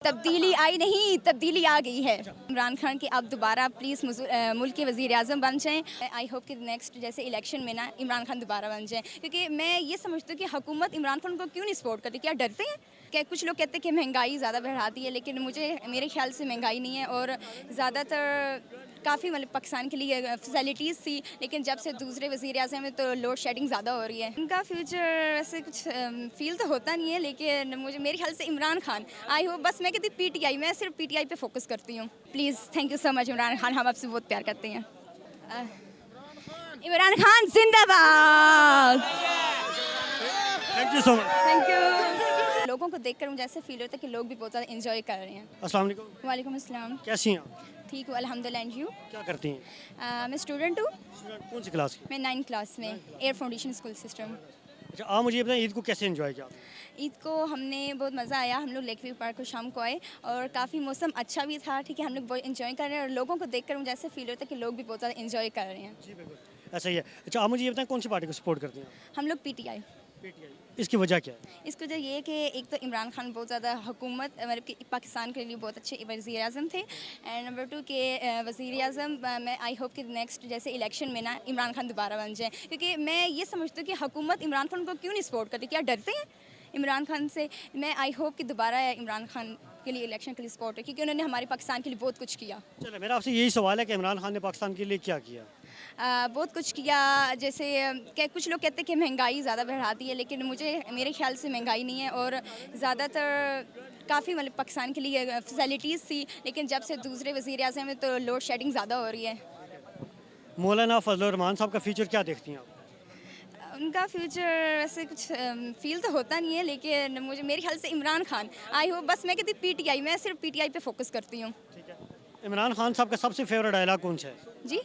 तब्दीली आई नहीं, तब्दीली आ गई है। इमरान खान की अब दोबारा प्लीज़ मुल्क के वज़ीर आज़म बन जाएँ। आई होप कि नेक्स्ट जैसे इलेक्शन में ना इमरान खान दोबारा बन जाएँ, क्योंकि मैं ये समझती हूँ कि हुकूमत इमरान खान को क्यों नहीं सपोर्ट करती। क्या डरते हैं? क्या कुछ लोग कहते हैं कि महंगाई ज़्यादा बढ़ाती है, लेकिन मेरे ख्याल से महंगाई नहीं है। और ज़्यादातर काफ़ी मतलब पाकिस्तान के लिए फैसिलिटीज़ थी, लेकिन जब से दूसरे वज़ीर आज़म में तो लोड शेडिंग ज़्यादा हो रही है। उनका फ्यूचर वैसे कुछ फील तो होता नहीं है, लेकिन मेरे ख्याल से इमरान खान आई हो। बस मैं कहती पीटीआई, मैं सिर्फ पीटीआई पे फोकस करती हूँ। Please thank you so much Imran Khan, हम आपसे बहुत प्यार करते हैं। इमरान खान जिंदाबाद। Thank you so much. Thank you. लोगों को देखकर मुझे ऐसे फील होता है कि लोग भी बहुत ज़्यादा इंजॉय कर रहे हैं। अस्सलाम वालेकुम। वालेकुम अस्सलाम। कैसी हैं आप? ठीक हूँ अल्हम्दुलिल्लाह। And you? क्या करती हैं? मैं स्टूडेंट हूँ। स्टूडेंट कौन सी क्लास की? मैं 9th क्लास में, एयर फाउंडेशन स्कूल सिस्टम। अच्छा, आप मुझे ये बताएं ईद को कैसे एंजॉय किया आपने? ईद को हमने बहुत मज़ा आया। हम लोग लेक व्यू पार्क को शाम को आए और काफ़ी मौसम अच्छा भी था। ठीक है, हम लोग बहुत इंजॉय कर रहे हैं और लोगों को देखकर मुझे ऐसे फील होता है कि लोग भी बहुत ज़्यादा इंजॉय कर रहे हैं। जी बिल्कुल ऐसा ही है। अच्छा, आप मुझे ये बताएं कौन सी पार्टी को सपोर्ट करती हैं आप? हम लोग पीटीआई। पीटीआई। इसकी वजह क्या है? इसकी वजह ये है कि एक तो इमरान खान बहुत ज़्यादा हुकूमत मतलब कि पाकिस्तान के लिए बहुत अच्छे वज़ीर आज़म थे। एंड नंबर 2 के वज़ीर आज़म मैं आई होप कि नेक्स्ट जैसे इलेक्शन में ना इमरान खान दोबारा बन जाएँ, क्योंकि मैं ये समझती हूँ कि हुकूमत इमरान खान को क्यों नहीं सपोर्ट करती। क्या डरते हैं इमरान खान से? मैं आई होप कि दोबारा इमरान खान के लिए इलेक्शन के लिए सपोर्ट है, क्योंकि उन्होंने हमारे पाकिस्तान के लिए बहुत कुछ किया। चलो, मेरा आपसे यही सवाल है कि इमरान खान ने पाकिस्तान के लिए क्या किया? बहुत कुछ किया। जैसे क्या कुछ लोग कहते हैं कि महंगाई ज़्यादा बढ़ाती है, लेकिन मेरे ख्याल से महंगाई नहीं है। और ज़्यादातर काफ़ी मतलब पाकिस्तान के लिए फैसिलिटीज़ थी, लेकिन जब से दूसरे वज़ीर आज़म में तो लोड शेडिंग ज़्यादा हो रही है। मौलाना फजल रहमान साहब का फ्यूचर क्या देखती हैं आप? उनका फ्यूचर वैसे कुछ फील तो होता नहीं है, लेकिन मेरे ख्याल से इमरान खान आई हो। बस मैं कहती पीटीआई, मैं सिर्फ पीटीआई पे फोकस करती हूँ। ठीक है। इमरान खान साहब का सबसे फेवरेट डायलॉग कौन सा है? जी?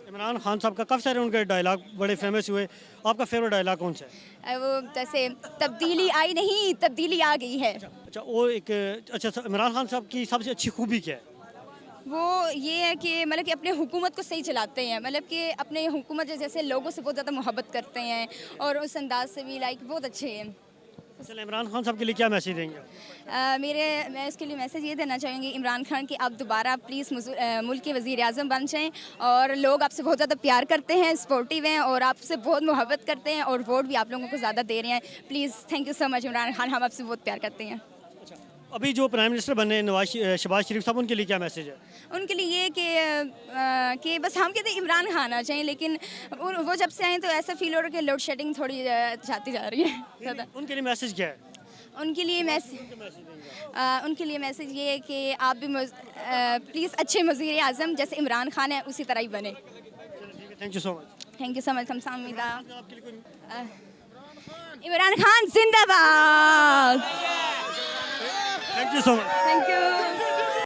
इमरान खान साहब का काफ़ी सारे उनके डायलॉग बड़े फेमस हुए। आपका फेवरेट डायलॉग कौन सा है? वो जैसे तब्दीली आई नहीं, तब्दीली आ गई है। अच्छा, वो एक अच्छा इमरान खान साहब की सबसे अच्छी खूबी क्या है? वो ये है कि मतलब कि अपने हुकूमत को सही चलाते हैं, मतलब कि अपने हुकूमत जैसे लोगों से बहुत ज़्यादा मोहब्बत करते हैं और उस अंदाज से भी लाइक बहुत अच्छे हैं। चलो, इमरान खान साहब के लिए क्या मैसेज देंगे आप? मैं इसके लिए मैसेज ये देना चाहूँगी इमरान खान कि आप दोबारा प्लीज़ मुल्क के वज़ीर आज़म बन जाएँ। और लोग आपसे बहुत ज़्यादा प्यार करते हैं, सपोर्टिव हैं और आपसे बहुत मोहब्बत करते हैं और वोट भी आप लोगों को ज़्यादा दे रहे हैं। Please thank you so much Imran Khan, हम आपसे बहुत प्यार करते हैं। अच्छा, अभी जो प्राइम मिनिस्टर बने शहबाज शरीफ साहब, उनके लिए क्या मैसेज है? उनके लिए ये कि बस हम कहते हैं इमरान खान आ जाएँ, लेकिन वो जब से आए तो ऐसा फील हो रहा है कि लोड शेडिंग थोड़ी जाती जा रही है ज़्यादा। उनके लिए मैसेज क्या है? उनके लिए मैसेज ये है कि आप भी प्लीज़ अच्छे वज़ीर आज़म जैसे इमरान खान है उसी तरह ही बने। Thank you so much. Thank you so much. हमसामिदा। इमरान खान जिंदाबाद। Thank you so much. Thank you.